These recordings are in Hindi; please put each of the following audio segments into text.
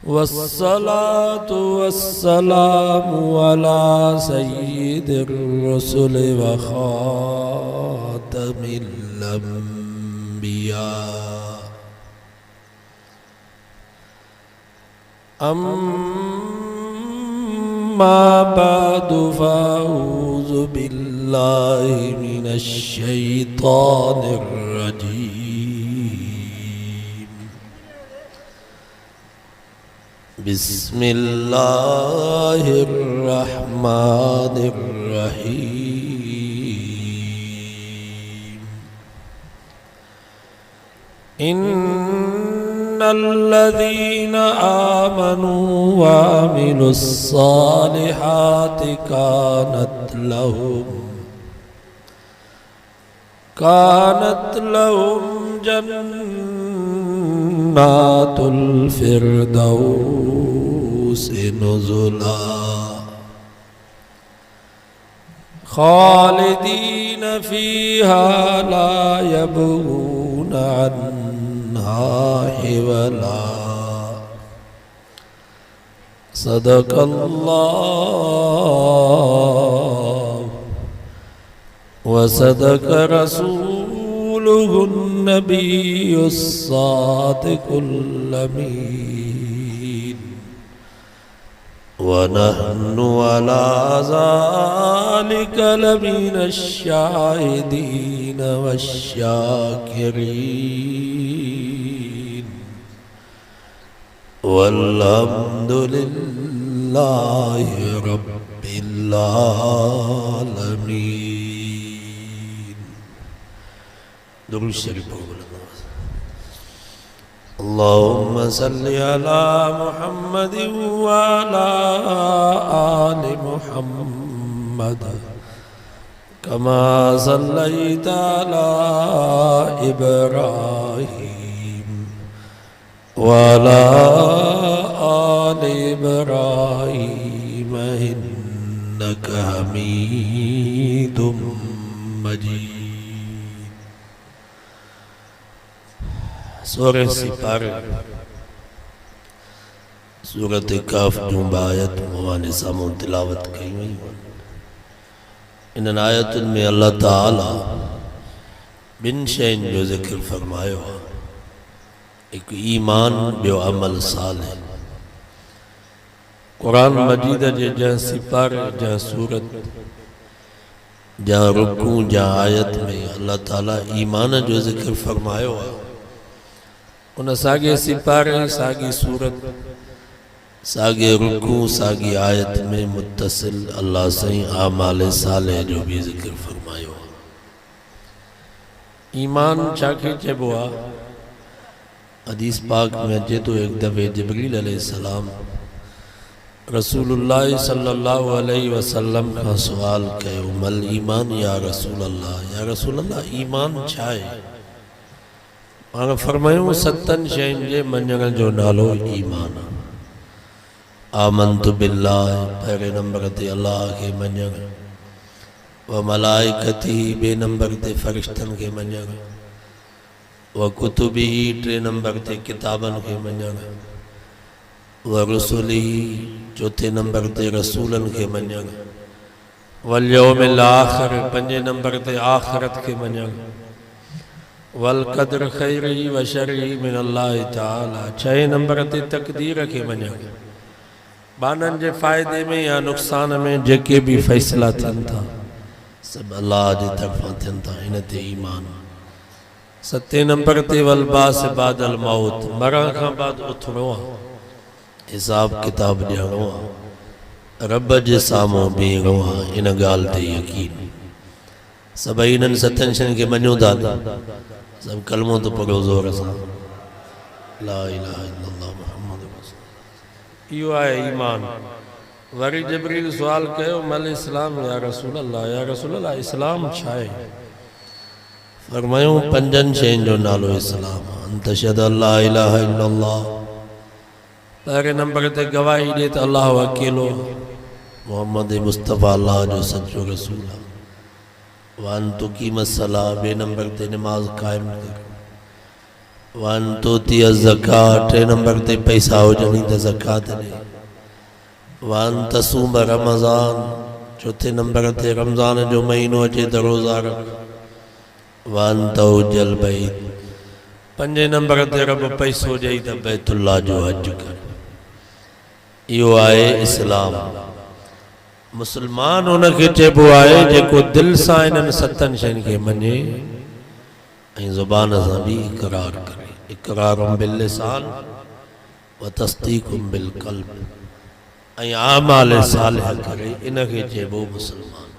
वस्सलातु वस्सलामु अला सय्यिदिर रुसुल व खातमिल अंबिया अम्मा बअदु फ़अऊज़ु बिल्लाहि मिनश शैतानिर रजीम। बिस्मिल्लाहिर रहमानिर रहीम। इन्नल्लज़ीना आमनू व अमिलुस्सालिहाति कानत लहुम जन्नातुल फिरदौस नुज़ुला खालिदीन फीहा ला यबगून अन्हा हिवला। सदक़ल्लाहु व सदक़ रसूलुहुन नबियुस सादिकुल अमीन व नहनु अला ज़ालिका लमिनश शाहिदीन वश्शाकिरीन वल्हम्दुलिल्लाहि रब्बिल आलमीन। दुरूद शरीफ पढ़ो। अल्लाहुम्मा सल्लि अला मुहम्मद व अला आलि मुहम्मद कमा सल्लैता अला इब्राहीम व अला आलि इब्राहीम इन्नका हमीदुम मजीद। सूरह सिपारे सूरत काफ जो आयत मवाने सामो तिलावत कई हुई। इन आयतुन में अल्लाह ताला बिन शैन जो ज़िक्र फरमायो। एक ईमान ॿियो अमल सालिह। कुरान मजीद जे जहाँ सिपारे जहाँ सूरत जहाँ रुकू जहाँ आयत में अल्लाह ताला ईमान जो ज़िक्र फरमायो है। उन सागे सिपारे सागी सूरत सागे रुकू सागी आयत में मुत्तसिल अल्लाह सही आमाल साले जो भी जिक्र फरमायो। ईमान चाके चबो आ। हदीस पाक में अचे तो एक दफ़े जिब्रील अलैहिस्सलाम रसूलुल्लाह सल्लल्लाहु अलैहि वसल्लम का सवाल कयो मल ईमान या रसूल अल्लाह ईमान छा है। पाण फरमायूं सतन शयुनि जे मञण जो नालो ईमान। आमंतु बिल्लाह पहिरें नंबर ते अल्लाह खे मञण व मलाइकती ॿिए नंबर ते फ़रिश्तनि खे मञण व कुतुबी टे नंबर ते किताबनि खे मञण व रुसुली चौथे नंबर ते रसूलनि खे मञण वल यौमिल आख़िर पंजे नंबर ते आख़िरत खे मञण वल क़द्र खैरी व शर्री मिन अल्लाह ताला छह नंबर ते तक़दीर खे मञण। बाननि जे फ़ाइदे में या नुक़सान में जेके भी फ़ैसला थियनि था सब अल्लाह जी तरफ़ां थियनि था इन ते ईमान। सते नंबर ते वल बास बादल मौत मरण खां बाद उथणो आहे हिसाब किताब ॾियणो आहे रब जे साम्हूं बीहणो आहे इन ॻाल्हि ते यकीन। सभई इन्हनि सतनि शयुनि खे मञूं था सब कलमो तो पढ़ो ज़ोर सां ला इलाहा इल्लल्लाह मुहम्मद रसूलुल्लाह। इहो आहे ईमान। वरी जिब्रील सवाल कयो मल इस्लाम या रसूल अल्लाह इस्लाम छा आहे। फरमायूं पंजनि शयुनि जो नालो इस्लाम अंत शहद ला इलाहा इल्लल्लाह। पहिरें नंबर ते गवाही ॾे त अल्लाह अकेलो मोहम्मद मुस्तफ़ा अल्लाह जो सच्चो रसूल आहे। वान तो कीमत सलाह ॿिए नंबर ते नमाज क़ाइमु कर वन तोती ज़कात, 3 नंबर ते पैसा हुजनि त ज़कात ॾे। वन तसूम रमज़ान, 4 नंबर ते रमज़ान जो महीनो अचे त रोज़ा रख। वन तहुजल बैत, 5 नंबर ते रब पैसो ॾेई त बैतुल्लाह जो हज कर। इहो आहे इस्लाम। मुसलमान उनखे चइबो आहे जेको दिल सां इन्हनि 7 शयुनि खे मञे ऐं ज़ुबान सां बि इक़रार करे। इक़रारुम बिल लिसान व तस्दीकुम बिल क़ल्ब, ऐं आमाल सालिह करे, इनखे चइबो मुसलमान।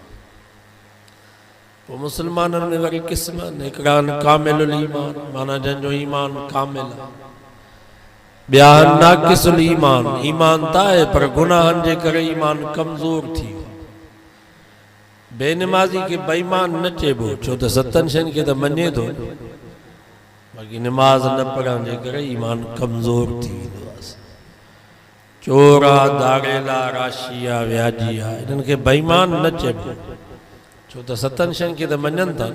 पोइ मुसलमाननि में वरी क़िस्म आहिनि। हिकिड़ा कामिलुल ईमान, माना जंहिंजो ईमान कामिल आहे। ॿिया नाक़िसुल ईमान, ईमान त आहे पर गुनाहनि जे करे ईमान कमज़ोर थी वियो। बेनमाज़ी खे बेईमान न चइबो, छो त 7 शयुनि खे त मञे थो, बाक़ी नमाज़ न पढ़ण जे करे ईमान कमज़ोर थी वेंदो आहे। चोर आहे, दाड़ेल आहे, राशी आहे, व्याजी आहे, इन्हनि खे बेईमान न चइबो, छो त 7 शयुनि खे त मञनि था,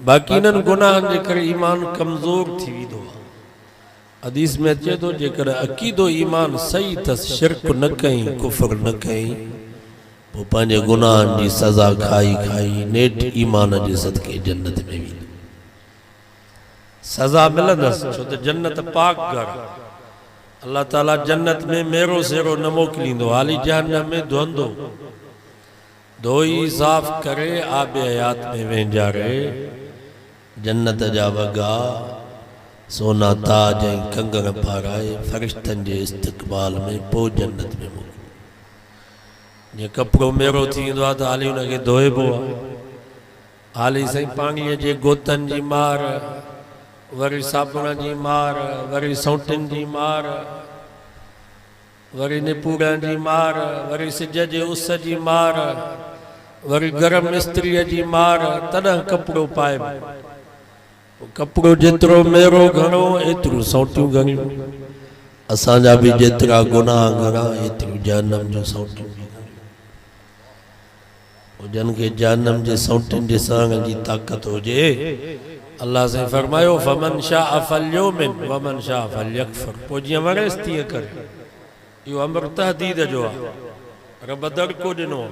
बाक़ी इन्हनि गुनाहनि जे करे ईमान कमज़ोर थी वेंदो आहे। हदीस में अचे थो जेकर अक़ीदो ईमान सही अथसि, शिरक न कई, कुफर न कई, पोइ पंहिंजे गुनाहनि जी सज़ा खाई खाई नेठ ईमान जे सदके जन्नत में वेंदो। सज़ा मिलंदसि, छो त जन्नत पाक घर। अल्लाह ताला जन्नत में मेरो सेरो न मोकिलींदो, हाली जहन्नम में धोंदो, धोई साफ़ करे आबे हयात में वेंजारे। जन्नत जा वॻा, सोना ताज ऐं कंगण पाराए फ़रिश्तनि जे इस्तक़बाल में पोइ जन्नत में मोकिलियो। जीअं कपिड़ो मेरो थी वेंदो आहे त हाली हुनखे धोइबो आहे, हाली साईं पाणीअ जे गोतनि जी मार, वरी साबुण जी मार, वरी सौंटिन जी मार, वरी निपूड़नि जी मार, वरी सिज जे उस जी मार, वरी गरम इस्त्रीअ जी मार, तॾहिं कपिड़ो पाइबो। कपिड़ो जेतिरो मेरो घणो एतिरो सौटियूं घणियूं। असांजा बि जेतिरा गुनाह घणा एतिरियूं जहन्नम जूं सौटियूं बि घणियूं। जन खे जहन्नम जे सौटियुनि जे सहण जी ताक़त हुजे, अल्लाह से फरमायो फमन शाअ फलयुमिन वमन शाअ फलयकफुर। पोइ जीअं वणेसि तीअं करे। इहो अमर तहदीद जो आहे, रब दड़को ॾिनो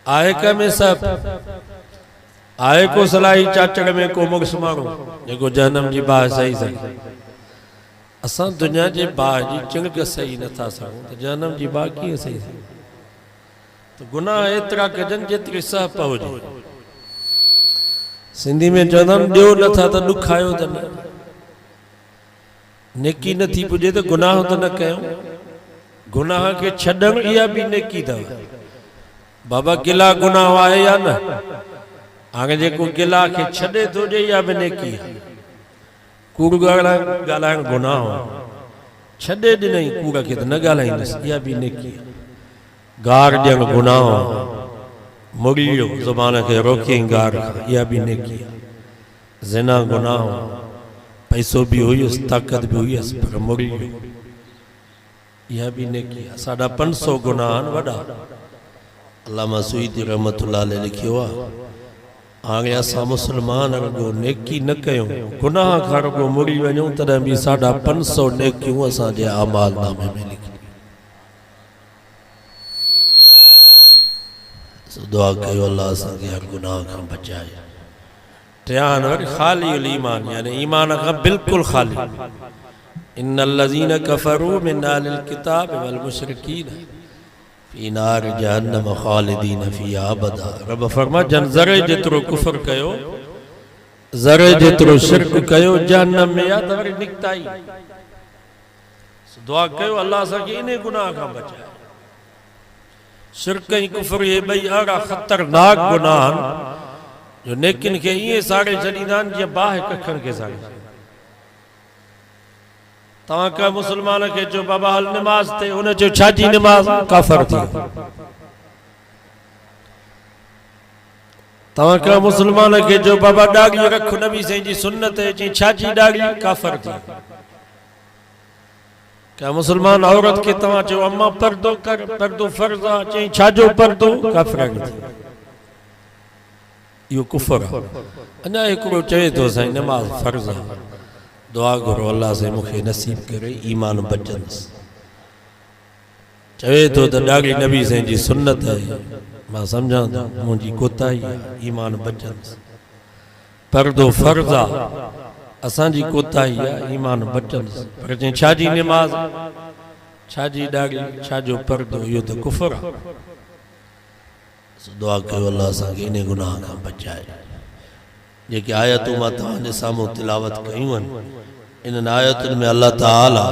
आहे। कंहिंमें सभु आहे, को सलाई चाचड़ में को मुक्स माण्हू जेको जहन्नम जी बाहि सही सघे। असां दुनिया जे बाहि जी चिणक सही नथा सघूं त जहन्नम जी बाहि कीअं सही सघे। त गुनाह एतिरा कजनि जेतिरी सह हुजे। सिंधी में चवंदा आहिनि ॾियो नथा त ॾुखायो त न। नेकी नथी पुॼे त गुनाह त न कयूं। गुनाह खे छॾणु इहा बि नेकी अथव। बाबा गिला गुनाह आहे या न? हाणे जेको गिला खे छॾे थो ॾे इहा बि नेकी आहे। कूड़ ॻाल्हाइण गुनाह आहे, छॾे ॾिनई कूड़ खे त न ॻाल्हाईंदुसि, इहा बि नेकी आहे। गार ॾियणु गुनाह आहे, मुड़ी वियो ज़ुबान खे रोकियईं गार, इहा बि नेकी आहे। ज़िना गुनाह आहे, पैसो भी हुयुसि, ताक़त भी हुयुसि, पर मुड़ी वियो, इहा भी नेकी आहे। साढा 500 गुनाह आहिनि वॾा। अल्लामा सुईदी रहमतुल्लाह अलैह लिखियो आहे, हाणे असां मुस्लमान रुगो नेकी न कयूं, गुनाह खां रुगो मुड़ी वञूं, तॾहिं बि 550 नेकियूं असांजे आमाल नामे में लिखी। दुआ कयो अल्लाह असांखे हर गुनाह खां बचाए। टियान वरी खालियुल ईमान, यानी ईमान खां बिल्कुलु खाली। इन्नल लज़ीन कफरू मिन अहलिल किताब वल मुशरिकीन फी नार जहन्नम खालिदीन फीहा अबदा। रब फरमा जन ज़रे जेतिरो कुफर कयो, ज़रे जेतिरो शिरक कयो, जहन्नम में या त वरी निकता ई। दुआ कयो अल्लाह असांखे इन गुनाह खां बचाए। शिरक ऐं कुफर ये ॿई अहिड़ा ख़तरनाक गुनाह आहिनि जो नेकिन खे ईअं साड़े छॾींदा आहिनि जीअं बाहि कखण खे साड़े। तव्हां का मुस्लमान खे चओ बाबा हल निमाज़ ते, हुन चयो छाजी निमाज़, काफ़िर थी। तव्हां का मुस्लमान खे चओ बाबा ॾाढ़ी रख नबी साईं जी सुन्नत है, चई छाजी ॾाढ़ी, काफ़िर थी। क्या मुसलमान औरत के तव्हां चओ अम्मा पर्दो कर, पर्दो फर्ज़ आहे, चई छाजो पर्दो, काफ़िर थी। यो कुफर अञा हिकिड़ो चवे थो साईं नमाज फर्ज़ आहे दुआ करो अल्लाह से मूंखे नसीब करे ईमान बचंदुसि चवे थो त ॾाढी नबी साईं जी सुन्नत आहे मां सम्झां थो मुंहिंजी कोताही आहे ईमान बचंदुसि पर्दो फर्ज़ आहे असांजी कोताही आहे ईमान बचंदुसि पर चई छाजी नमाज छाजी ॾाढी छाजो पर्दो इहो त कुफर आहे दुआ कयो अल्लाह असांखे इन गुनाह खां बचाए जेके आयतूं मां तव्हांजे साम्हूं तिलावत कयूं आहिनि इन्हनि आयतुनि में अल्लाह ताला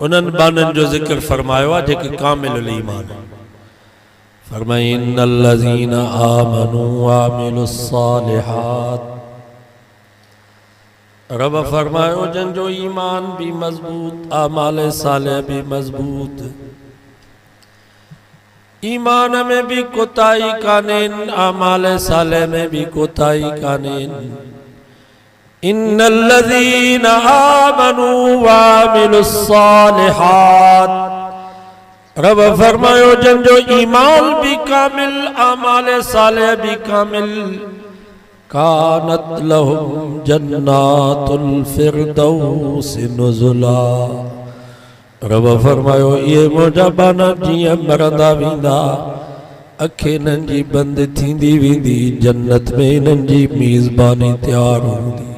उन्हनि बाननि जो ज़िक्र फरमायो आहे जेके कामिलुल ईमान फरमाई इन्नल लज़ीना आमनू व अमिलुस सालिहात रब फरमायो जंहिंजो ईमान भी मजबूत आमाल सालिह भी मजबूत ईमान में भी कोताही कानेन आमाल साले में भी कोताही कानेन इन्नल लज़ीना आमनू व अमिलुस सालिहात रब फरमायो जंहिंजो ईमान भी कामिल आमाल साले भी कामिल कानत लहुम जन्नातुल फिरदौस नुज़ुला रब फरमायो ये मुंहिंजा बाना जीअं मरंदा वेंदा अखि इन्हनि जी बंदि थींदी वेंदी जन्नत में इन्हनि जी मेज़बानी तयार हूंदी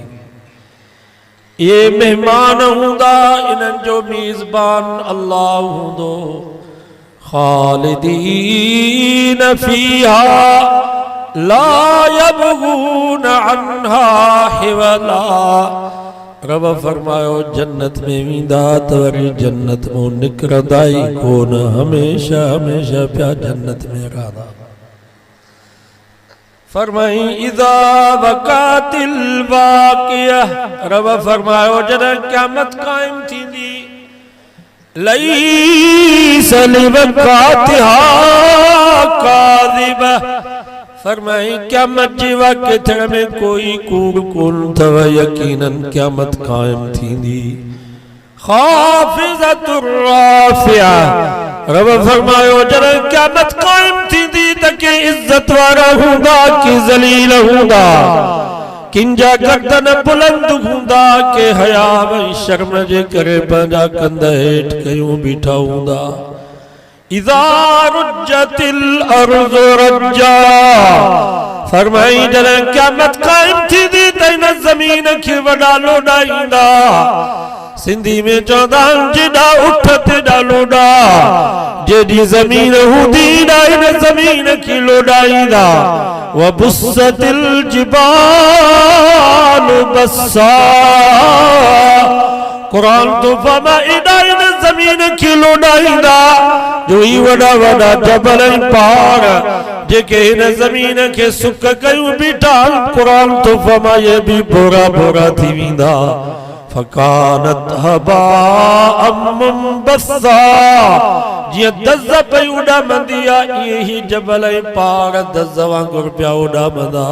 ये मेहमान हूंदा इन्हनि जो मेज़बान अल्लाह हूंदो खालिदीन फीहा ला यबगून अन्हा हिवला रब फरमायो जन्नत में वींदा त वरी जन्नत में निकरंदा ई कोन हमेशा हमेशा पिया जन्नत में रहंदा फरमाई इज़ा वक़ातिल वाक़िया रब फरमायो जॾहिं क़यामत क़ाइम थींदी लईस लिवक़ातिहा काज़िबा फरमाई क़यामत जी वाक़े थियण में कोई कूड़ कोन अथव यकीनन क़यामत क़ाइम थींदी खाफ़िज़तुर राफ़िया रब फरमायो जॾहिं क़यामत क़ाइम थींदी त के इज़्ज़त वारा हूंदा के ज़लील हूंदा किंजा गर्दन बुलंद हूंदा के हया ऐं शर्म जे करे पंहिंजा कंध हेठि कयूं बीठा हूंदा इज़ा रुज्जतिल अर्ज़ु रज्जा फरमाई जॾहिं क़यामत क़ाइम थींदी त हिन ज़मीन खे वॾा लोॾाईंदा सिंधी में चवंदा आहिनि जेॾा उठ ते लोॾा जेॾी ज़मीन हूंदी न हिन ज़मीन खे लोॾाईंदा व बुस्सतिल जिबालु बस्सा कुरान तो फरमा एॾा हिन ज़मीन खे लोॾाईंदा जो ही वॾा वॾा जबल ऐं पहाड़ जेके हिन ज़मीन खे सुक कयूं बीठा कुरान तो फरमा ये भी बोरा बोरा थी वेंदा फकानत हबाअम मुंबस्सा जीअं दज़ पई उॾामंदी आहे ईअं ई जबल ऐं पहाड़ दज़ वांगुरु पिया उॾामंदा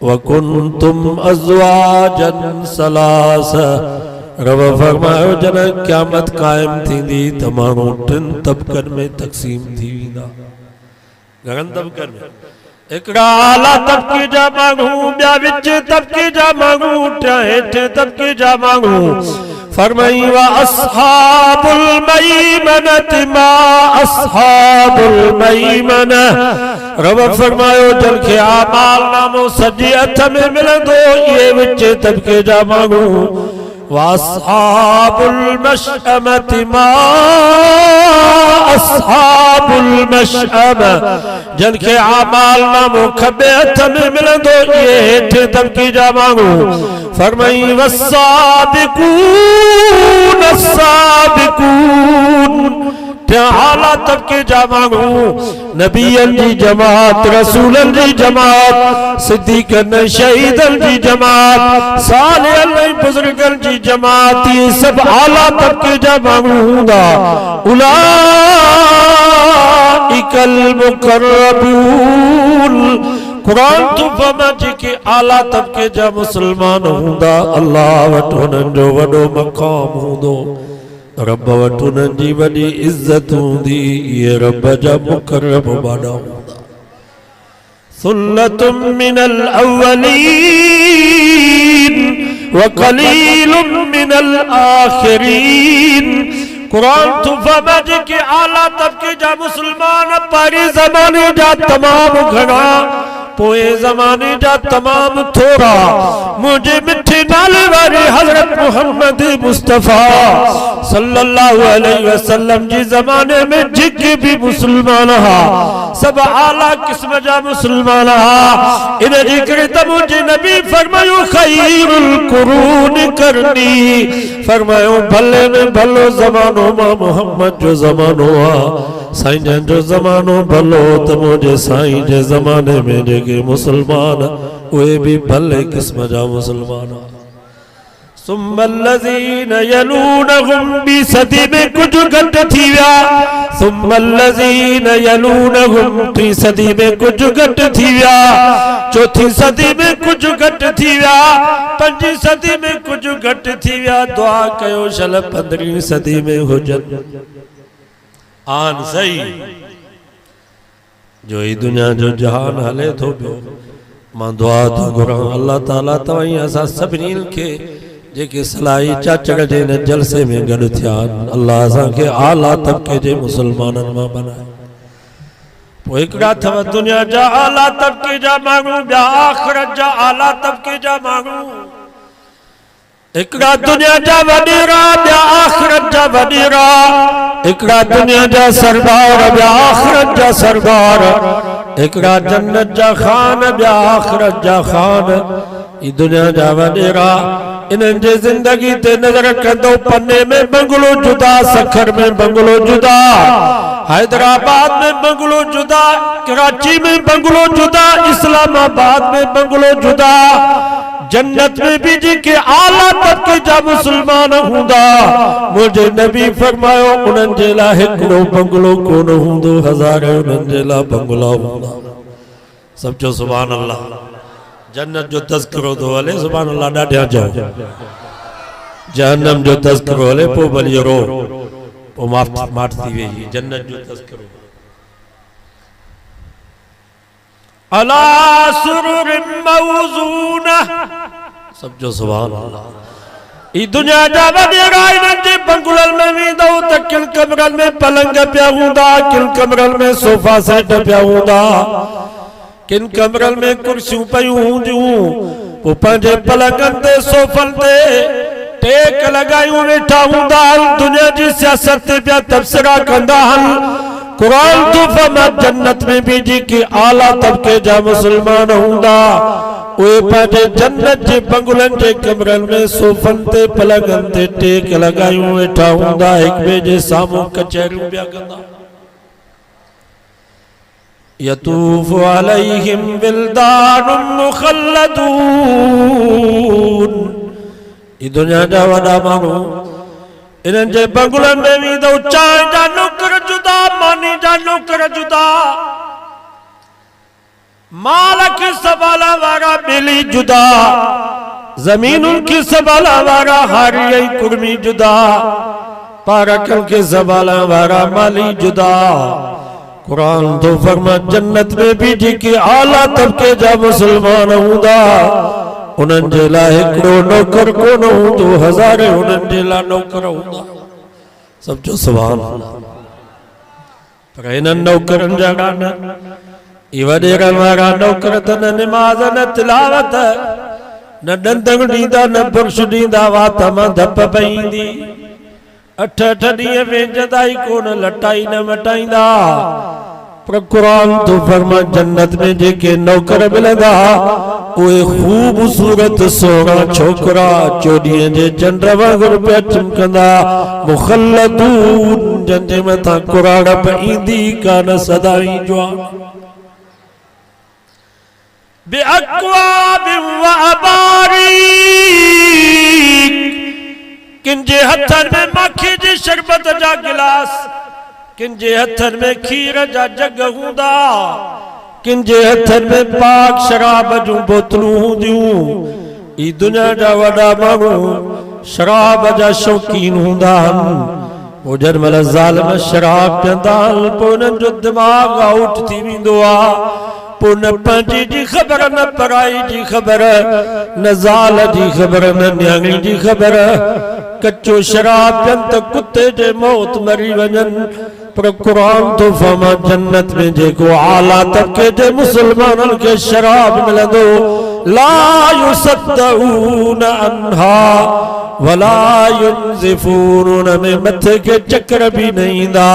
वकुंतुम अज़वाजन सलास रब फरमायो जॾहिं क़यामत क़ाइम थींदी त माण्हू टिनि तबक़नि में तक़सीम थी वेंदा घणनि तबक़नि में हिकिड़ा आला तबक़े जा माण्हू ॿिया विच तबक़े जा माण्हू टियां हेठि तबक़े जा माण्हू फरमाई व अस्हाबुल मईमनति मा अस्हाबुल मईमना रब फरमायो जंहिंखे आमाल नामो सॼे हथ में मिलंदो इहे विच तबक़े जा माण्हू वासहाबुल मशअमति मा अस्हाबुल मशअमा जंहिंखे आमाल नामो खबे हथ में मिलंदो इहे हेठि तबक़े जा माण्हू फरमाई वस्साबिकून अस्साबिकून आला तबक़े जा माण्हू नबियनि जी जमात रसूलनि जी जमात सिद्दीक़नि शहीदनि जी जमात सालिहनि ऐं बुज़ुर्गनि जी जमात इहे सभु आला तबक़े जा माण्हू हूंदा उलाइकल मुक़र्रबून कुरान तो फरमा जेके आला तबक़े जा मुसलमान हूंदा अल्लाह वटि हुननि जो वॾो मक़ाम हूंदो रब वटि उन्हनि जी वॾी इज़त हूंदी इहे रब जा मुक़र्रब बाॾा हूंदा सुल्लतुम मिनल अव्वलीन व कलीलुम मिनल आखिरीन। कुरान तो फमज के आला तबके जा मुसलमान पारी ज़माने जा तमाम घणा पोए ज़माने जा तमाम थोड़ा मुझे मिठे नाले वाले हजरत मोहम्मद मुस्तफ़ा सल्लल्लाहु अलैहि वसल्लम जी ज़माने में जिके भी मुसलमान हा सब आला किस्म जा मुसलमान हा। इन जी करे त मुझे नबी फरमायो खैरुल कुरून करनी, फरमायो भले में भलो ज़मानो मां मोहम्मद जो ज़मानो आ साईं जो ज़मानो भलो त मुझे साईं जे ज़माने में जेके मुसलमान उहे भी भले किस्म जा मुसलमान। सुम्मल्लज़ीन यलूनहुम बी सदी में कुछ घट थी विया, सुम्मल्लज़ीन यलूनहुम टी सदी में कुछ घट थी विया, चौथी सदी में कुछ घट थी विया, पंजी सदी में कुछ घट थी विया। दुआ कयो शल 15वीं सदी में हुजन आन सही जो ही दुनिया जो जहान हले थो पियो। मां दुआ थो घुरां अल्लाह ताला तव्हां असां सभिनी खे जेके सलाई चाचड़ जे न जलसे में गॾु थिया अल्लाह असांखे आला तबके जे मुसलमाननि मां बनाए। पोइ हिकिड़ा अथव दुनिया जा आला तबके जा माण्हू, ॿिया आख़िरत जा आला तबके जा माण्हू। हिकिड़ा दुनिया जा वॾेरा, ॿिया आख़िरत जा वॾेरा। हिकिड़ा दुनिया जा सरदार, ॿिया आख़िरत जा सरदार। हिकिड़ा जन्नत जा खान, ॿिया आख़िरत जा खान। ई दुनिया जा वॾेरा इन्हनि जे ज़िंदगी ते नज़र कंदो पन्ने में बंगलो जुदा, सखर में बंगलो जुदा, हैदराबाद में बंगलो जुदा, कराची में बंगलो जुदा, इस्लामाबाद में बंगलो जुदा। जन्नत में भी जेके आला तबके जा मुसलमान हूंदा मुझे नबी फरमायो उन्हनि जे लाइ हिकिड़ो बंगलो कोन हूंदो, हज़ारे उन्हनि जे लाइ बंगला हूंदा। सब चो सुभान अल्लाह। जन्नत जो तज़किरो तो हले सुभान अल्लाह ॾाढा चओ, जहन्नम जो तज़किरो हले पोइ भली रो पोइ माठ थी वेही। जन्नत जो तज़किरो अला सुरुरिन मौज़ूना, सब जो सुभान अल्लाह। ई दुनिया जा वॾेरा इन्हनि जे बंगलनि में वेंदो त किन कमरनि में पलंग पिया हूंदा, किन कमरनि में सोफा सेट पिया हूंदा, किन कमरनि में कुर्सियूं पयूं हूंदियूं। पोइ पंहिंजे पलंगनि ते सोफनि ते टेक लॻायूं वेठा हूंदा। दुनिया जी सियासत ते पिया तबसरा कंदा आहिनि। कुरान तो फरमा जन्नत में भी जेके आला तबके जा मुसलमान हूंदा उहे पंहिंजे जन्नत जे बंगलनि जे कमरनि में सोफनि ते पलंगनि ते टेक लॻायूं वेठा हूंदा, हिक ॿिए जे साम्हूं कचहरियूं पिया कंदा। यतूफ़ु अलैहिम विल्दानुम मुख़ल्लदून। ई दुनिया जा वॾा माण्हू इन्हनि जे बंगलनि में वेंदो, चांहि जा नौकर जुदा, मानी जा नौकर जुदा, माल खे संभालण वारा ॿेली जुदा, ज़मीनुनि खे संभालण वारा हारी ऐं कुर्मी जुदा, पारकनि खे संभालण वारा माली जुदा। कुरान तो फरमा जन्नत में भी जेके आला तबके जा मुसलमान हूंदा उन्हनि जे लाइ हिकिड़ो नौकर कोन हूंदो, हज़ारे उन्हनि जे लाइ नौकर हूंदा। सब जो सुभान अल्लाह। पर इन्हनि नौकरनि जा गाना ई वॾेरनि वारा नौकर त न निमाज़ न तिलावत न ॾंद ॾींदा न बुर्श ॾींदा, वात मां धप पईंदी। 8 ॾींहं वेंजंदा ई कोन, लटाई न मटाईंदा। पर कुरान तो फरमा जन्नत में जेके नौकर मिलंदा उहे खूबसूरत सोना छोकरा चोॾीअ जे चंड वांगुरु पिया चिमकंदा। मुख़ल्लदून जंहिंजे मथां कुराड़ पईंदी कान, सदाई जवान। बिअक्वाबिन व अबारीक, किन जे हथनि में माखी जी शरबत जा गिलास, किन जे हथनि में खीर जा जग हूंदा, किन जे हथनि में पाक शराब जूं बोतलूं हूंदियूं। ई दुनिया जा वॾा माण्हू शराब जा शौक़ीन हूंदा आहिनि। पोइ जंहिं महिल ज़ालिम शराब पीअंदा आहिनि पोइ उन्हनि जो दिमाग़ आउट थी वेंदो आहे। पुन पंजी जी ख़बर न पराई जी ख़बर न ज़ाल जी ख़बर न न्याणी जी ख़बर कच्चो शराब पियन त कुत्ते जे मौत मरी वञन पर कुरान तो फमा जन्नत में जेको आला तबके जे मुसलमानन के शराब मिलंदो ला युसद्दऊन अन्हा वला युनज़िफून उनमें मथे के चक्कर भी नहीं ईंदा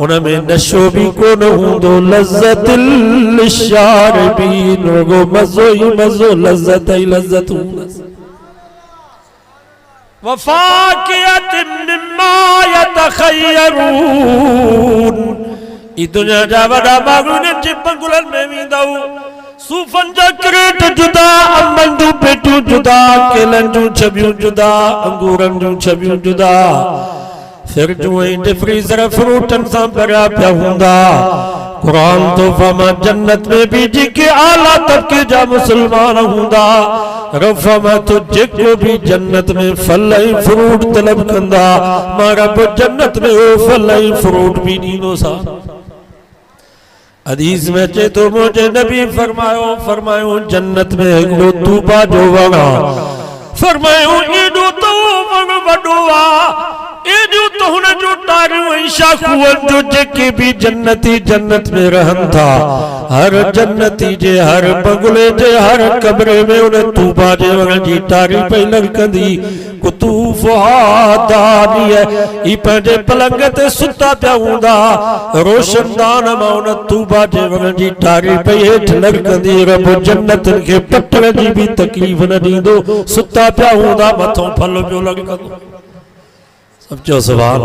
उनमें नशो भी कोन हूंदो लज़्ज़तिल लिशारिबीन रुगो मज़ो ही मज़ो लज़्ज़त ही लज़्ज़त हूंदसि वफ़ाकिहतिन मिम्मा यतख़य्यरून ई दुनिया जा वॾा बाग़ जे बंगुलनि में वेंदव सूफ़न जा क्रेट जुदा अंबनि जूं पेटियूं जुदा केलनि जूं छबियूं जुदा अंगूरनि जूं छबियूं जुदा फ्रिजूं ऐं फ्रीज़र फ्रूटनि सां भरिया पिया हूंदा कुरान तो फमा जन्नत में भी जेके आला तबके जा मुसलमान हूंदा रफ़मा तो जेको भी जन्नत में फल ऐं फ्रूट तलब कंदा मां रब जन्नत में वो फल ऐं फ्रूट भी ॾींदोसां हदीस में अचे तो मुझे नबी फरमायो जन्नत में हिकिड़ो तूबा जो वण फरमायो एॾो तो वण वॾो आहे एॾो त हुन जो टारियूं ऐं शाखूअनि जो जेके भी जन्नती जन्नत में रहनि था हर जन्नती जे हर बंगले जे हर कमरे में उन तूबा जे वण जी टारी पई लॻंदी कुतूफ़ुहा दानिय ई पंहिंजे पलंग ते सुता पिया हूंदा रोशनदान मां उन तूबा जे वण जी टारी पई हेठि लॻंदी रब जन्नतनि खे पटण जी भी तकलीफ़ न ॾींदो सुता पिया हूंदा मथों फल पियो लॻंदो सब जो सुभान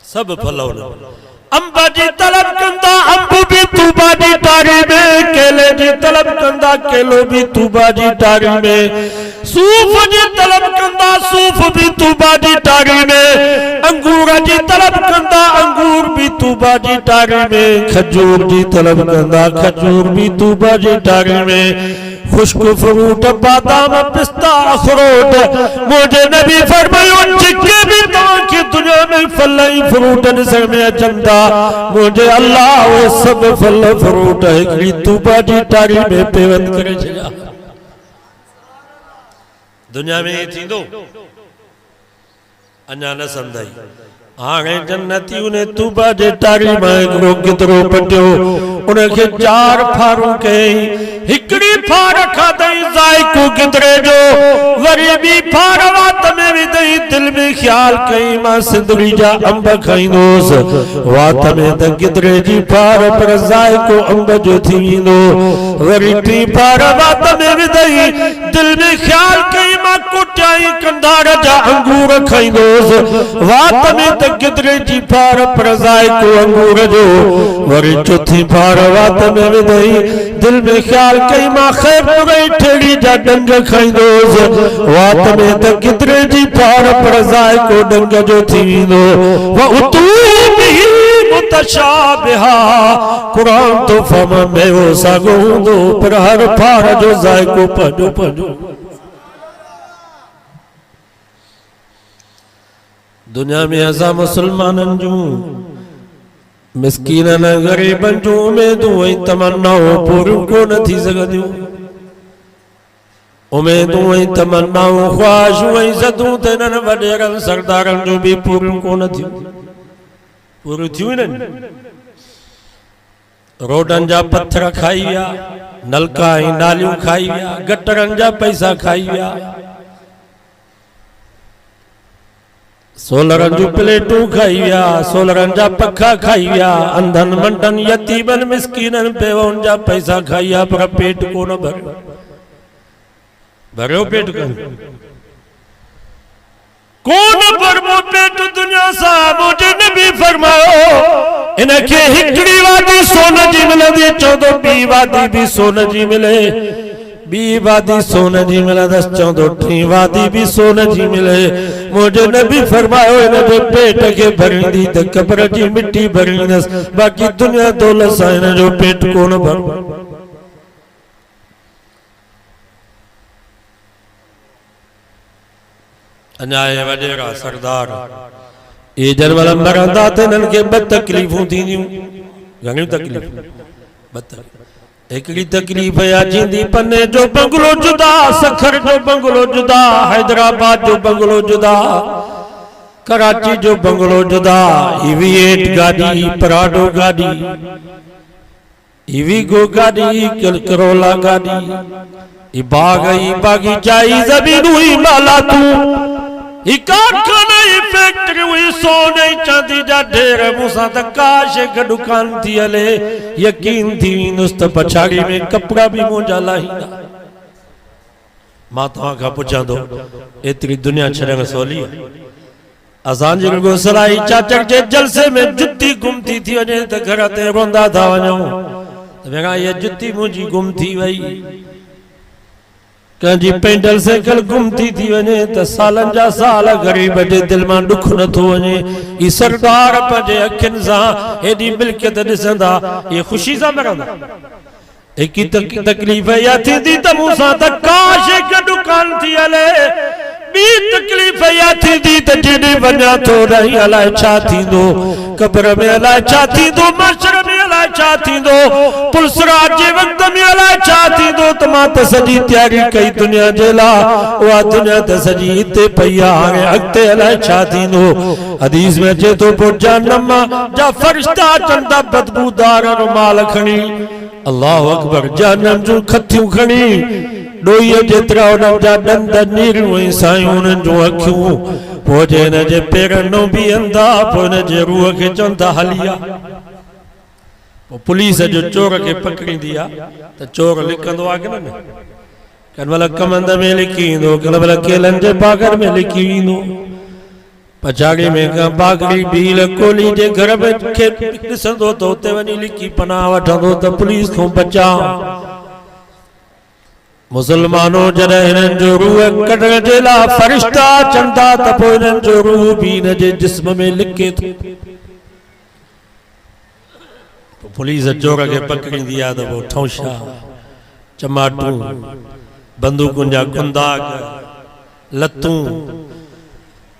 सब फल अंब जी तलब कंदा अंब भी तूबा जी टारी में केले जी तलब कंदा केलो भी तूबा जी टारी में सूफ जी तलब कंदा सूफ भी तूबा जी टारी में अंगूर जी तलब कंदा अंगूर भी तूबा जी टारी में खजूर जी तलब कंदा खजूर भी तूबा जी टारी में खुश्क फ्रूट बादाम पिस्ता अखरोट मुझे नबी फरमायो जेके भी तव्हांखे दुनिया में फल ऐं फ्रूट ॾिसण में अचनि था मुझे अल्लाह उहे सभु फल फ्रूट हिकिड़ी तूबा जी टारी में पेवंद करे छॾिया दुनिया में ये थींदो अञा न सम्झाई हाणे जन्नती उन तूबा जे टारी मां हिकिड़ो गिदरो पटियो उनखे 4 फारूं कयईं हिकिड़ी फार खाधई ज़ाइको गिदरे जो वरी ॿी फार वात में विधई दिल में ख्याल कई मां सिंदड़ी जा अंब खाईंदोसि वात में त गिदरे जी फार पर ज़ाइको अंब जो थी वेंदो वरी 3 फार वात में विधई दिल में ख्याल कई मां कुटियाई कंधार जा अंगूर खाईंदोसि वात में त गिदरे जी फार पर ज़ाइको अंगूर जो वरी 4थी फार वात में विधई दिल में ख्याल कई मां खैर गई ठेड़ी जा डंग खाईंदोसि वात में त गिदरे जी फार पर ज़ाइको डंग जो थी वेंदो व उतूबी मुतशाबिहा कुरान तो फम में वो साॻियो हूंदो पर हर फार जो ज़ाइको पंहिंजो पंहिंजो दुनिया में असां मुसलमाननि जूं मिस्कीननि ग़रीबनि जूं उमेदूं ऐं तमन्नाऊं पूरियूं कोन थी सघंदियूं उमेदूं ऐं तमन्नाऊं ख्वाहिशूं ऐं ज़दूं त इन्हनि वॾेरनि सरदारनि जूं बि पूरियूं कोन थियूं पूरियूं थियूं आहिनि रोडनि जा पत्थर खाई विया नलका ऐं नालियूं खाई विया गटरनि जा पैसा खाई विया सोलरनि जूं प्लेटूं खाई विया सोलरनि जा पखा खाई विया अंधनि मंडनि यतीमनि मिस्कीननि बेवनि जा पैसा खाई विया पर पेट कोन भरियो पेट कोन भरबो पेट दुनिया सां मुझे नबी फरमायो इनखे हिकिड़ी वादी सोन जी मिलंदी चवंदो ॿी वादी भी सोन जी मिले बी वादी सोन जी मिलंदसि चवंदो 3 वादी भी सोन जी मिले मुझे नबी फरमायो इन जो पेट के भरींदी त कब्र जी मिट्टी भरींदसि बाक़ी दुनिया दौलत सां इन जो पेट कोन भरबो अञा वॾेरा सरदार ये जनमल मरंदा त इन्हनि खे 2 तकलीफ़ूं थींदियूं घणी तकलीफ़ हिकिड़ी तकलीफ़ अची पन्ने जो बंगलो जुदा, सखर जो बंगलो जुदा, हैदराबाद जो बंगलो जुदा, कराची जो बंगलो जुदा, EV8 गाड़ी, पराडो गाड़ी, ईवीगो गाड़ी, करोला गाड़ी, ई बागीचा, ई ज़मीन हुई माला तू, ई कारखाना, ई फैक्ट्री हुई सोने चांदी जा ढेर, मूंसां त काश हिक दुकान थी हले, यकीन थी वेंदुसि त पछाड़ी में कपड़ा भी मुंहिंजा लाहींदा। मां तव्हां खां पुछां थो, एतिरी दुनिया छॾण सवली आहे? असांजी रुगो सलाई चाचक जे जलसे में जुती गुम थी वञे त घर ते रोंदा था वञूं, वेगा ये जुती मुंहिंजी गुम थी वई, कंहिंजी पेंडल साइकिल गुम थी वञे त सालनि जा साल ग़रीब जे दिल मां दुख नथो वञे। ई सरदार पंहिंजे अखियुनि सां हेॾी मिल्कियत ॾिसंदा, ये ख़ुशी सां मरंदा। हिकु तकलीफ़ इहा थींदी त मूंसां त काश हिकु दुकान थी हले, ॿी तकलीफ़ इहा थींदी त जेॾे वञा थो रही अलाए छा थींदो, क़ब्र में अलाए छा थींदो, महशर में अलाए छा थींदो, पुलसरात जे वक़्त में अलाए छा थींदो। त मां त सॼी तयारी कई दुनिया जे लाइ, उहा दुनिया त सॼी हिते पई आहे, हाणे अॻिते अलाए छा थींदो। हदीस में अचे थो पोइ जहन्नम जा फ़रिश्ता अचनि था बदबूदार रुमाल खणी, अल्लाह अकबर, जहन्नम जूं खथियूं खणी, डोईअ जेतिरा उन्हनि जा ॾंद नीरियूं ऐं सायूं उन्हनि जूं अखियूं, पोइ जे हिन जे पेरनि में बीहंदा, पोइ हिन जे रूह खे चवंदा हली आ। पोइ पुलिस जो चोर खे पकड़ींदी आहे त चोर लिखंदो आहे कि न, कंहिं महिल कमंद में लिखी ईंदो, कंहिं महिल केलनि जे बागर में लिखी ईंदो, पछाड़ी में का बागड़ी भील कोली जे घर में खे ॾिसंदो त उते वञी लिखी पनाह वठंदो त पुलिस खां बचाव। मुसलमानों जॾहिं हिननि जो रूह कढण जे लाइ फ़रिश्ता अचनि था त पोइ हिननि जो रूह बि हिन जे जिस्म में लिखे थो। पुलिस चोर खे पकड़ींदी आहे त पोइ ठौंशा, चमाटूं, बंदूकुनि जा कुंदाग, लतूं।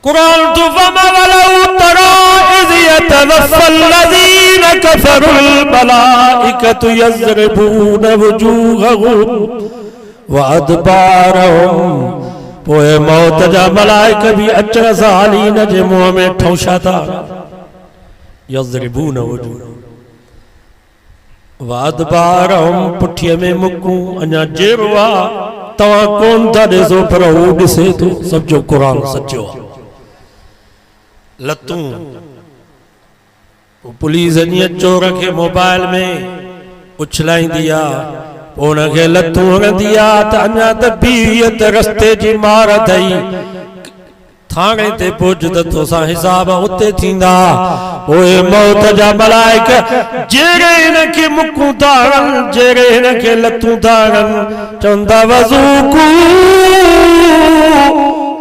कुरान तो फमा वलौ तरा इज़ यतवफ़ल लज़ीन कफ़रुल मलाइकतु यज़रिबून वुजूहहुम व अदबारहुम, पोइ मौत जा मलाइक भी अचण सां हाली हिन जे मुंहं में ठौंशा था। यज़रिबून वुजूहहुम व अदबारहुम, पुठीअ में मुकूं, अञा जेरो आहे तव्हां कोन था ॾिसो पर हू ॾिसे थो। सम्झो क़ुरान सचो आहे। लतूं, पुलिस जीअं चोर खे मोबाइल में उछलाईंदी आहे, पोइ हुनखे लतूं हणंदी आहे त अञा त बीह त रस्ते जी मार अथई, थाणे ते पहुच त तोसां हिसाब उते थींदा। पोइ मौत जा मलाइक जेरे हिनखे मुकूं था हणनि, जेरे हिनखे लतूं था हणनि, चवंदा वज़ूकू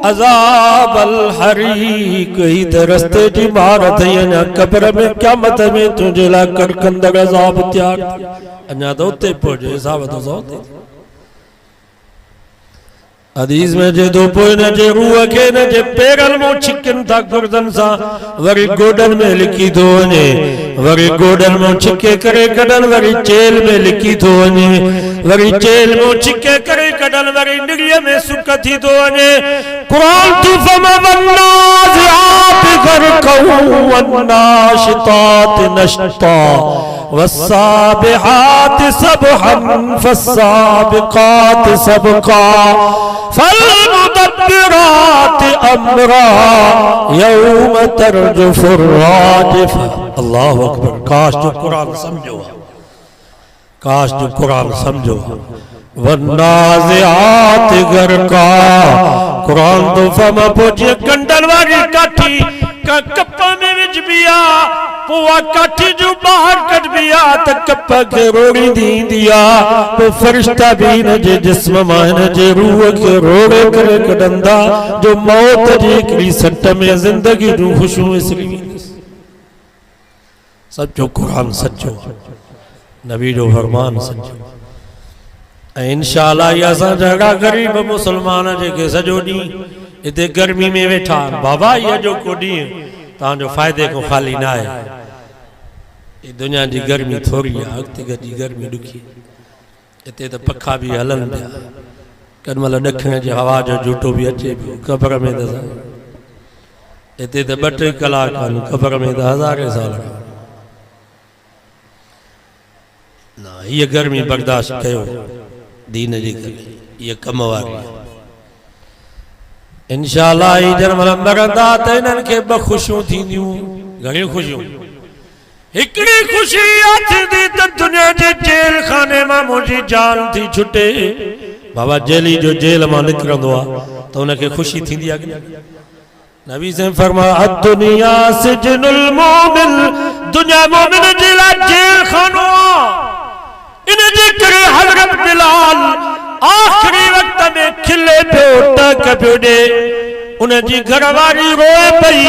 अज़ाबल हरीक, ही त रस्ते जी मार अथई, अञा क़ब्र में क़यामत में तुंहिंजे लाइ कड़कंदड़ अज़ाब तयार, अञा त उते पहुच, हिसाब तो सौ। हदीस में जे दो पोइ हिन जे रूह खे हिन जे पेरनि मां छिकनि था गुर्दनि सां, वरी गोॾनि में लिखी थो वञे, वरी गोॾनि मां छिके करे कढनि, वरी चेल में लिखी थो वञे, वरी चेल मां छिके करे कढनि, वरी निड़ीअ में सुक थी थो वञे। क़ुरान तू फमा वन्नाज़िआत ग़रक़न वन्नाशितात नश्ता वस्साबिहात सबहन फस्साबिकात सबका फल्मुदब्बिरात अम्रा यौम तर्जुफुर राजिफा। अल्लाहु अकबर। काश जो कुरान समझो, काश जो कुरान समझो। वन्नाज़िआत ग़रक़ा, कुरान तो फमा पोजे कंडल वाली काठी का कप्पा में विझ बिया, पोइ काठी जो ॿाहिरि कढबिया त कप खे रोड़ी ॾींदिया, पोइ फ़रिश्ता बि हिन जे जिस्म मां हिन जे रूह खे रोड़े करे कढंदा, जो मौत जी हिकिड़ी सट में ज़िंदगी जूं ख़ुशियूं विसरी वेंदियूं। सचो क़ुरान सचो, नबी जो फरमान सचो। ऐं इंशाअल्लाह इहा असांजा ग़रीब मुसलमान जेके सॼो ॾींहुं हिते गर्मी में वेठा, बाबा इहा जो को ॾींहुं तव्हांजो फ़ाइदे को ख़ाली न आहे। ये दुनिया की गर्मी थोड़ी है, अॻिते जी गर्मी ॾुखी। इतने तो पखा भी हलन पिया, कॾहिं महिल ॾखण जी हवा जो झूठो भी अचे पियो क़बर में। तो इतने तो 2-3 कलाक आहिनि, क़बर में तो हज़ारे साल। ना ये गर्मी बर्दाश्त कयो दीन जी करे, ये कम वारी इंशाअल्लाह। ही जन महिल मरंदा त इन्हनि खे 2 ख़ुशियूं थींदियूं। घणियूं ख़ुशियूं? हिकिड़ी ख़ुशी थींदी त दुनिया जे जेल खाने मां मुंहिंजी जान थी छुटे। बाबा जेली जो जेल मां निकिरंदो आहे त उनखे ख़ुशी थींदी आहे कि न? नबी से फरमाया दुनिया सिजनुल मोमिन, दुनिया मोमिन जे लाइ जेल खानो आहे। इन जे करे हज़रत बिलाल आखिरी वक्त में खिले पियो, टक पियो ॾे। उनजी घरवारी रोए पई।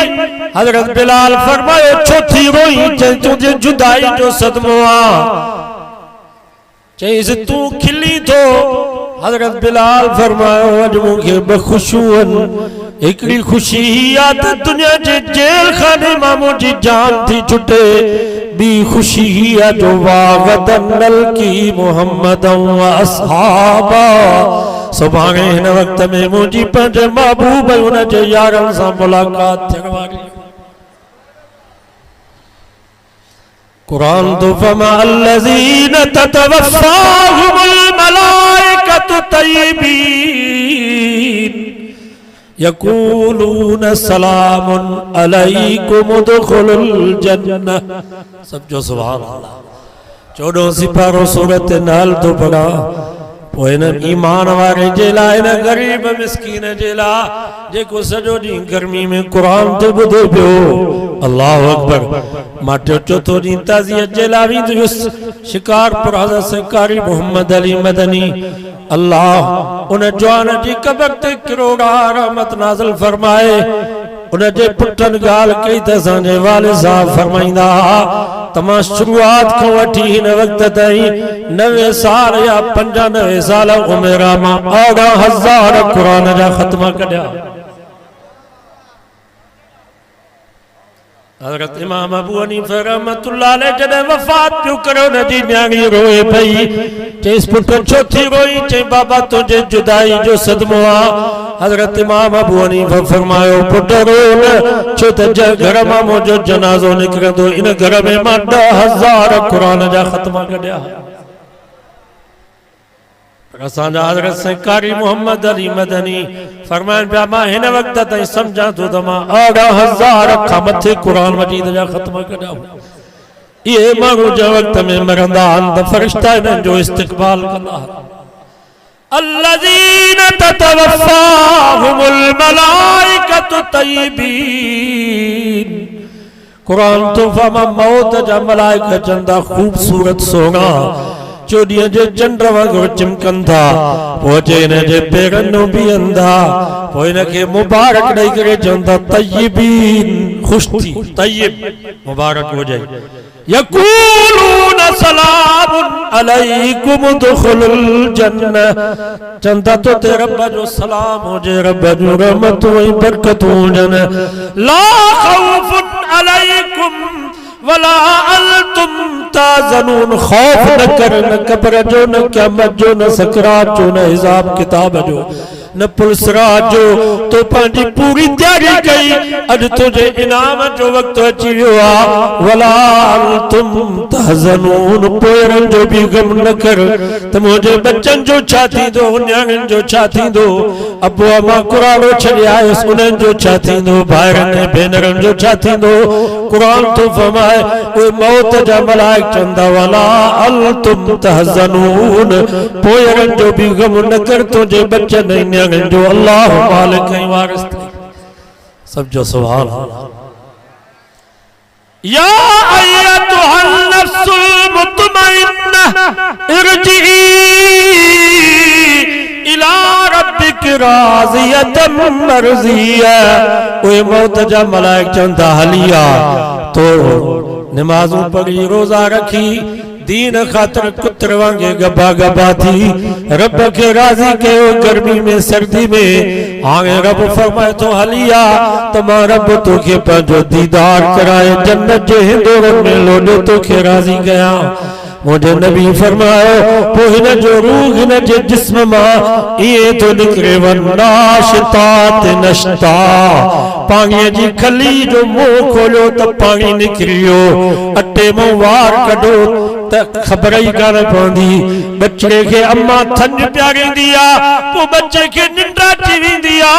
हज़रत बिलाल फरमायो छो थी रोई? चई तुंहिंजे जुदाई जो सदमो आहे। चईसि तूं खिली थो? हज़रत बिलाल फरमायो अॼु मूंखे 2 ख़ुशियूं आहिनि। हिकिड़ी ख़ुशी आहे त दुनिया जे जेल खाने मां मुंहिंजी जान थी छुटे। ॿी ख़ुशी आहे जो वागदनल की मोहम्मद असहाबा, सुभाणे हिन वक्त में मुंहिंजी पंहिंजे महबूब हुन जे यारनि सां मुलाक़ात थियण वारी। कुरान तो फमा अल्लज़ीन ततवफ़ाहुमुल मलाइकतु तय्यबीन यक़ूलून सलामुन अलैकुम उदख़ुलुल जन्नह। सब जो सुभान अल्लाह। 14 सिपारो सूरत नाल तो पढ़ा। पोइ इन ईमान वारे जे लाइ, इन गरीब मिस्कीन जे लाइ जेको सॼो ॾींहुं गर्मी में क़ुरान ते ॿुधे पियो। अल्लाहु अकबर। मां चोथों ॾींहुं ताज़ियत जे लाइ वेंदो हुयुसि शिकारपुर हज़रत सरकारी मोहम्मद अली मदनी। अल्लाह उन जवान जी कब्र ते किरोड़ा रहमत नाज़िल फरमाए। उन जे पुटनि ॻाल्हि कई त असांजे वालिद साहब फरमाईंदा तमां शुरूआत खां वठी हिन वक्त ताईं 90 साल या 95 साल उमिरि मां 18,000 क़ुरान जा ख़त्म कढिया। हज़रत इमाम अबू हनीफा रहमतुल्लाह अलैह जॾहिं वफ़ात पियो करे उनजी न्याणी रोए पई। चईसि पुट छो थी रोई? चई बाबा तुंहिंजे जुदाई जो सदमो आहे। हज़रत इमाम अबू हनीफा फरमायो पुट रो न, छो त घर मां मुंहिंजो जनाज़ो निकिरंदो इन घर में मां 10,000 क़ुरान जा ख़त्म कढिया। असांजा हज़रत सरकारी मोहम्मद अली मदनी फरमाइनि पिया मां हिन वक्त ताईं सम्झां थो त मां 18,000 खां मथे क़ुरान मजीद जा ख़त्म कढिया। ये माण्हू जे वक्त में मरंदा आहिनि त फ़रिश्ता इन्हनि जो इस्तक़बाल कंदा। अल्लज़ीन ततवफ़ाहुमुल मलाइकतु तय्यबीन। क़ुरान तोहफ़ा मां मौत जा मलाइका चवंदा ख़ूबसूरत सोना चोॾींहं जे चंड वांगुरु चिमकनि था। पोइ अचे हिन जे पेरनि में बीहनि था। पोइ हिनखे मुबारक ॾेई करे चवंदा तय्यबीन, ख़ुशि थी तय्यब मुबारक हुजे। यक़ूलून सलामुन अलैकुम उदख़ुलुल जन्नह। चवंदा तो ते रब जो सलाम हुजे, रब जो रहमतूं ऐं बरकतूं हुजनि। ला ख़ौफ़ुन अलैकुम वला अंतुम ताज़नून। खौफ न कर, न कब्र जो, न क़यामत जो, न सकरात जो, न हिसाब किताब जो, न पुलिसरात जो। तो पंहिंजी पूरी तैयारी कई, अॼु तुंहिंजे इनाम जो वक़्तु अची वियो आहे। वला अंतुम ताज़नून। पोयरनि जो बि गम न कर त मुंहिंजे बच्चनि जो छा थींदो, न्याणियुनि जो छा थींदो, अबो अमा कुरानो छॾे आयुसि उन्हनि जो छा थींदो, भाइरनि ऐं भेनरनि जो छा थींदो। क़ुरान तो फरमाए उहे मौत जा मलाइक चवंदा वला अंतुम तहज़नून। पोयरनि जो बि गम न कर, तुंहिंजे बच्चनि ऐं न्याणियुनि जो अल्लाह मालिक ऐं वारिस थी। सब जो सुभान अल्लाह। या अय्यतुहन नफ्सुल मुतमइन्नह इरजिई इला रब्बिक राज़ियतम मर्ज़िया। ओए मौत जा मलाइक चवंदा हलिया तो नमाज़ूं पढ़ी, रोज़ा रखी, दीन खातर कुत्र वांगे गबा गबा थी रब के राजी कयो गर्मी में सर्दी में आगे रब फरमाए तो हलिया तमा रब तोखे पंहिंजो दीदार कराए जन्नत जे हिंदोरन में लोॾे तोखे राजी कया मुझे नबी फरमायो पोइ हिन जो रूह हिन जे जिस्म मां इए तो निकरे वनाशिता ते नशता पाणीअ जी खली जो मुंह खोलियो त पाणी निकिरियो अटे मां वार कढो त ख़बर ई कान पवंदी बच्चे के अम्मा थन प्यारींदी आ पोइ बच्चे के निंड अची वेंदी आ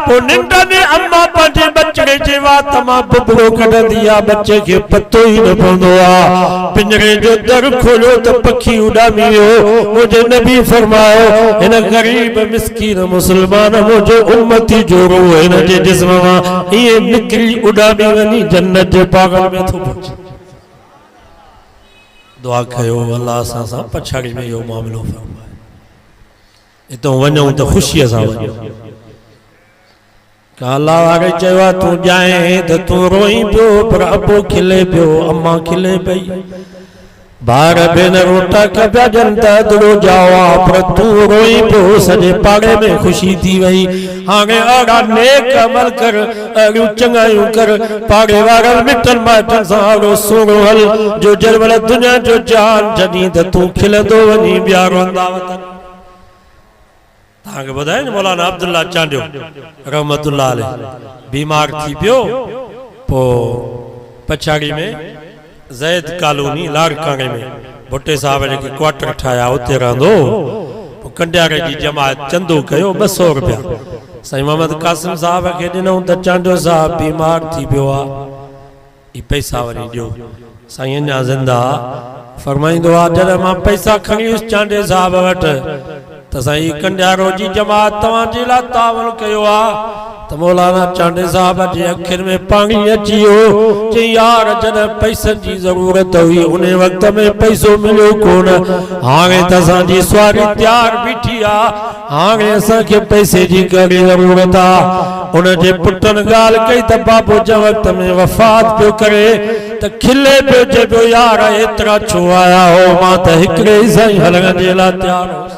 पोइ निंड में अम्मा पंहिंजे बच्चे जे वात मां बुबड़ो कढंदी आ बच्चे के पतो ई न पवंदो आ पिंजरे जो दर खोलियो तो पखी उड़ामी वियो मुझे नबी फरमायो इन गरीब मिस्कीन मुसलमान मुझे उम्मती जो रूह हिन जे जिस्म मां इए निकरी उड़ामी वनी जन्नत जे पागल में थो पहुचे दुआ कयो अल्लाह असां सां पछाड़ी में इहो मामलो फरमाए इतो वञूं त ख़ुशीअ सां वञूं अल्लाह वारे चयो तूं ॼाए त तूं रोई पियो पर अबो खिले पियो अम्मा खिले पई बार भेन रोटा कपिया जनता दुरो जावा पर तू रोई पियो सॼे पाड़े में खुशी थी वई हाणे अड़ा नेक अमल कर अड़ियूं चङायूं कर पाड़े वारनि मिटनि माइटनि सां अड़ो सुहिणो हल जो जरवल दुनिया जो जान जॾहिं त तूं खिलंदो वञी ॿिया रोंदा वतन तव्हांखे ॿुधाए न मौलाना अब्दुल्ला चांडियो रहमतुल्लाह अलैह बीमार थी पियो पोइ पछाड़ी में ज़ैद कॉलोनी लाड़काणे में भुट्टे साहब जेके क्वार्टर ठाया उते रहंदो कंडियारे जी जमात चंदो कयो 200 रुपया साईं मोहम्मद कासिम साहब के ॾिनऊं त चांडियो साहब बीमार थी पियो आ ई पैसा वरी ॾियो साईं अञा ज़िंदा फरमाईंदो आ जॾहिं मां पैसा खणी वियुसि चांडे साहब वटि त साईं कंडियारो जी जमात तव्हांजे लाइ तावल कयो आ तो मौलाना चांडे साहब जे अखियुनि में पानी अची वियो चई यार जॾहिं पैसनि जी ज़रूरत हुई उन वक़्त में पैसो मिलियो कोन हाणे त असांजी सवारी तयार बीठी आ हाणे असांखे पैसे जी कहिड़ी ज़रूरत आ उन जे पुटनि ॻाल्हि कई त बाबू जे वक़्त में वफ़ात पियो करे त खिले पियो चए पियो यार एतिरा छो आया हो मां त हिकिड़े ई साईं हलण जे लाइ तयार हुउसि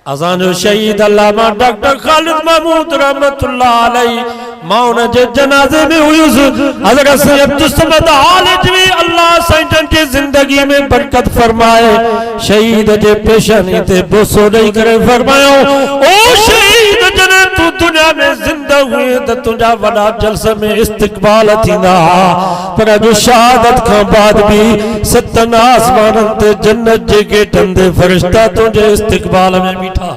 असांजो शहीद अल्लामा डॉक्टर खालिद महमूद रहमतुल्लाह अलैह मां उन जे जनाज़े में हुयुसि हज़रत सैयद अब्दुल समद आलिजवी अल्लाह साईं जी जिंदगी में बरकत फरमाए शहीद जे पेशानी ते बोसो ॾेई करे फरमायो ओ शहीद जॾहिं तू दुनिया में ज़िंदा हुए त तुंहिंजा वॾा जलसे में इस्तक़बाल थींदा पर अॼु शहादत खां बाद भी सतन आसमाननि ते जन्नत जे गेटनि ते फ़रिश्ता तुंहिंजे इस्तक़बाल में बीठा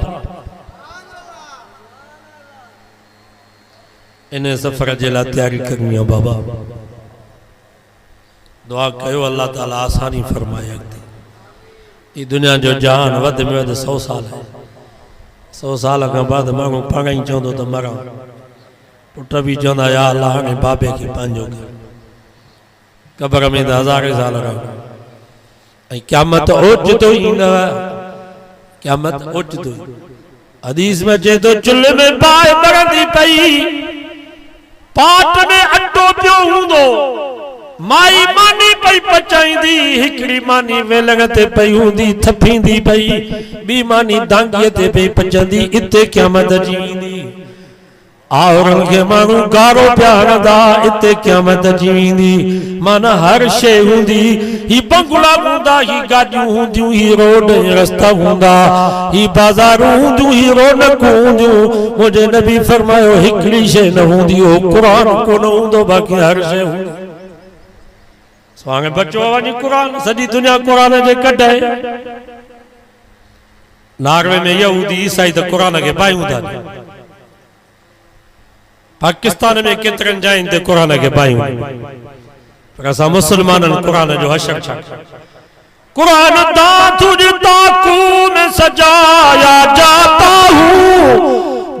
इन सफ़र जे लाइ तयारी करनी है बाबा दुआ कयो अल्लाह ताला आसानी फरमाए अॻिते ई दुनिया जो जहान वध में वध 100 साल है 100 साल खां बाद माण्हू पाण ई चवंदो त मरां पुट बि चवंदा या अल्लाह हाणे बाबे खे पंहिंजो कर क़बर में त 1000 साल रहो ऐं क़यामत ओचितो ईंदव क़यामत ओचितो हदीस में चए तो चुल्हे में बाहि बरंदी पई पाट में अटो पियो हूंदो माई मानी पई पचाईंदी हिकड़ी मानी वेलण ते पई हूंदी थफींदी पई बी मानी दांगीअ ते पई पचंदी इते क़यामत जी ईंदी आवरन के मानू गारो पिया हणंदा इते क़यामत जी ईंदी माना हर शइ हूंदी ही बंगला हूंदा ही गाॾियूं हूंदियूं ही रोड रस्ता हूंदा ही बाज़ारूं हूंदियूं ही रौनकूं हूंदियूं मुंहिंजे नबी फरमायो हिकिड़ी शइ न हूंदी हो क़ुरान कोन हूंदो बाक़ी हर शइ हूंदी स्वांगे बचो वञी क़ुरान सॼी दुनिया क़ुरान जे कढे नागवे में यहूदी ईसाई त क़ुरान खे पायूं था पाकिस्तान में केतरन जाइन ते कुरान के पायूं पर असा मुसलमानन कुरान जो हशर छा कुरान दांतु जी ताकू में सजाया जाता हूँ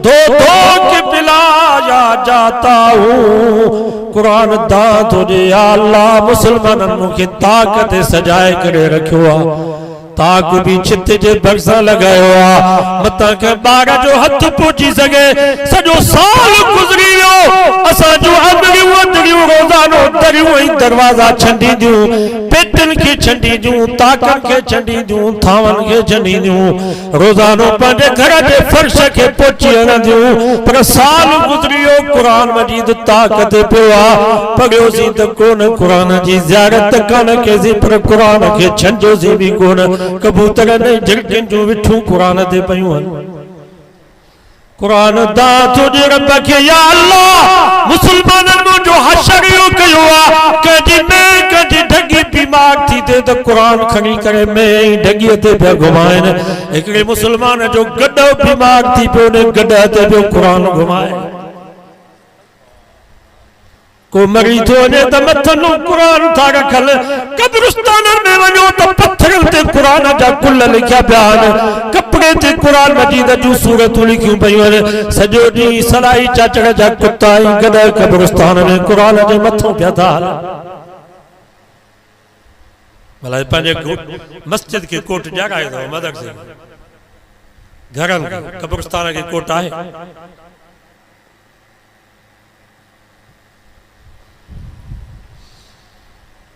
धो धो के पिलाया जाता हूँ कुरान दांतु जी अल्लाह मुसलमानन मुखे ताकत सजाए करे रखियो आ ताक भी छित जे भरसा लगायो आ मता के बार जो हथ पहुंची सके सजो साल गुजरी वियो असा जो अंदरियों रोजानो दरियों ही दरवाजा छंडी दियूं पेटन के छंडी दियूं ताकन के छंडी दियूं थावन के छंडी दियूं रोजानो पंहिंजे घर जे फर्श के पहुंची न दियूं पर साल गुजरियो कुरान मजीद ताकत पियो आ पढ़ियो सी त कोन कुरान जी ज़ियारत कान के सी पर कुरान के छंजो सी भी कोन कबूतर ने झिड़किन जो विठू कुरान दे पयूं कुरान दा तुझे रब के या अल्लाह मुसलमानन मो जो हशरियो कयो आ कजी में कजी ढगी बीमार थी ते तो कुरान खणी करे में ढगी ते पे घुमाएन एकड़े मुसलमान जो गड्डो बीमार थी पे ने गड्डा ते पे कुरान घुमाए को मरी थो ने त मथनो कुरान था रखल कब्रिस्तान में वणो त पत्थर ते कुरान जा कुल लिखया बयान कपड़े ते कुरान मजीद जो सूरतूं लिखियूं पयूं सजो डी सलाई चाचड़ जा कुत्ता ई गद कब्रिस्तान में कुरान जे मथो पिया था भला पंहिंजे मस्जिद के कोट जगाए थो मदरसे घरन कब्रिस्तान के कोट आहे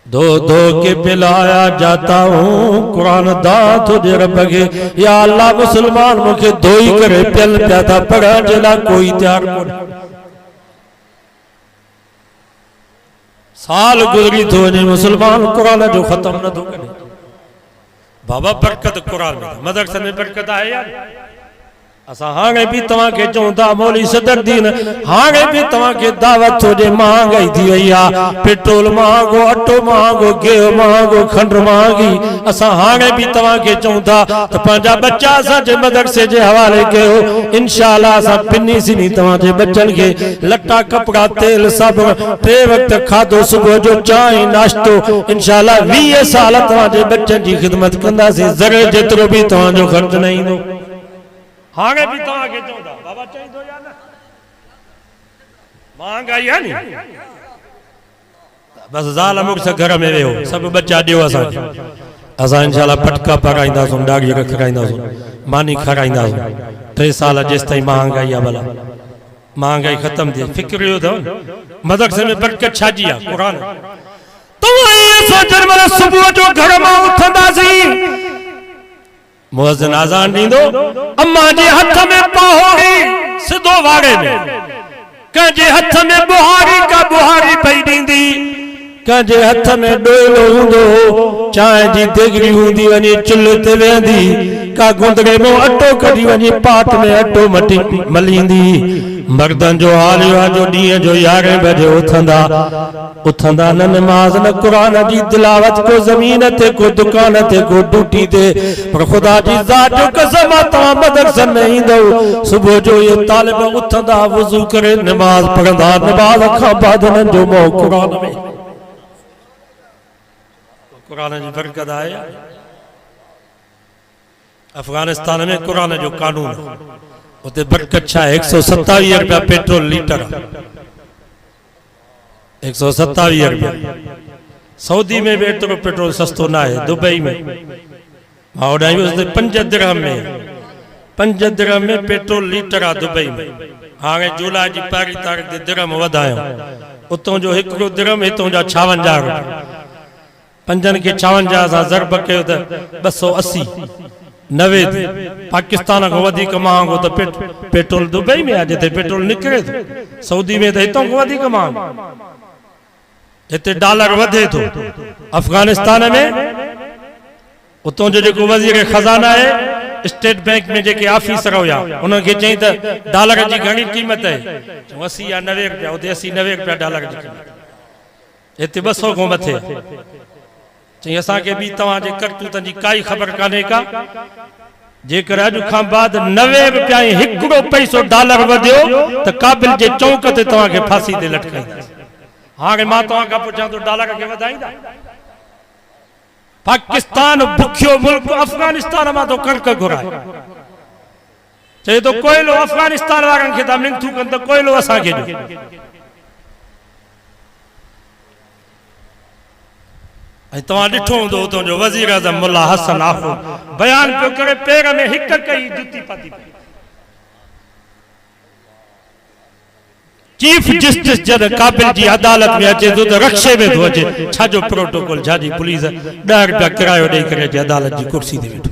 दो दो के पिलाया जाता हूँ कुरान दा तुझे रब के या अल्लाह मुसलमान मुखे धोई करे पियल पिया था पढ़ा जेला कोई तैयार को साल गुजरी थो वञे मुसलमान कुरान जो खत्म न थो करे बाबा बरकत कुरान में मदरसे में बरकत आहे यार असा हाणे भी तवा के चौंदा मौली सदरुद्दीन हाणे भी तवा के दावत हो जे महंगाई थी वई आ पेट्रोल महंगो अटो महंगो गेहूं महंगो खंड महंगी असा हाणे भी तवा के चौंदा त पंहिंजा बच्चा असा जे मदरसे जे हवाले कयो इंशाअल्लाह असा पिनी सिनी तवा जे बच्चन के लट्टा कपड़ा तेल सब टे वक्त खाधो सुबह जो चाय नाश्तो इंशाअल्लाह 20 साल तवा जे बच्चन की खिदमत कंदासी ज़रे जेतरो भी तवा जो खर्च न ईंदो हाणे भी तवा के चौंदा बाबा चईंदो या न महंगाई है नी बस ज़ाल मुख से घर में वेहो सब बच्चा दियो असा असा इंशाअल्लाह पटका पकाईंदा सुन डागी रखाईंदा सुन मानी खराईंदा सुन 3 साल जेस ताई महंगाई आ भला महंगाई खत्म थी फिक्र यो थो मदरसे में बरकत छाजी आ कुरान तो ये सोचर वाला सुबह जो घर में उठंदासी मुअज्जिन आजान दींदो अम्मा जे हथ में पहोड़ी सिधो वाड़े में कंहिंजे हथ में बुहारी का बुहारी पई दींदी कंहिंजे हथ में डोलो हूंदो चांहि जी देगरी हूंदी वञी चुल्ह ते वेंदी का गुंदड़े में अटो कढी वञी पाट में अटो मटी मलींदी मर्दन जो हाल यो जो ॾींहं जो 11 बजे उथंदा न नमाज न कुरान जी तिलावत को जमीन ते को दुकान ते को ड्यूटी ते पर खुदा जी ज़ात जो कसम तव्हां मदरसे में ईंदो सुबह जो ये तालिब उथंदा वुज़ू करे नमाज पढ़ंदा नमाज खां बाद उन्हनि जो मोह कुरान में कुरान जी बरकत आहे अफगानिस्तान में कुरान जो कानून उते बरकत छा 127 रुपया पेट्रोल लीटर 127 रुपया सऊदी में भी एतिरो पेट्रोल सस्तो ना है दुबई में मां उॾाई 5 दिरहम में पेट्रोल लीटर आ दुबई में हाणे जुलाई जी 1 तारीख़ ते दिरहम वधायो उतों जो 1 दिरहम हितों जा 56 रुपया पंजन के 56 सा ज़रब कयो त 280 90 पाकिस्तान को वधिक महंगो तो पेट्रोल दुबई में आ जिते पेट्रोल निकरे तो सऊदी में तो हितों को वधिक महंगो हिते डॉलर वधे तो अफगानिस्तान में उतों जो वजीर खजाना है स्टेट बैंक में जेके ऑफिसर हुआ उनके चई त डॉलर की घणी कीमत है 80 या 90 रुपया उते 80 90 रुपया डॉलर की कीमत हिते 200 को मथे चई असा के भी तवा जे करतूतन जी काई खबर काने का जेकर अज खां बाद 90 रुपया 1 पैसो डॉलर वधियो त काबिल जे चौक ते तवा के फांसी ते लटकाईंदा हाणे मां तवा का पुछां तो डॉलर के वधाईंदा पाकिस्तान भुखियो मुल्क अफगानिस्तान में तो कणक घुराए चए तो कोयलो अफगानिस्तान वारन के त मिनथू कन त कोयलो असा के तव्हां ॾिठो हूंदो उतां जो वज़ीर आज़म मुल्ला हसन आखो बयान पियो करे पेर में हिक कई जुती पाती पई। चीफ जस्टिस जॾहिं काबिल जी अदालत में अचे थो त रक्शे में थो अचे, छाजो प्रोटोकॉल, छाजी पुलिस, 10 रुपया किरायो ॾेई करे अचे अदालत जी कुर्सी ते वेठो।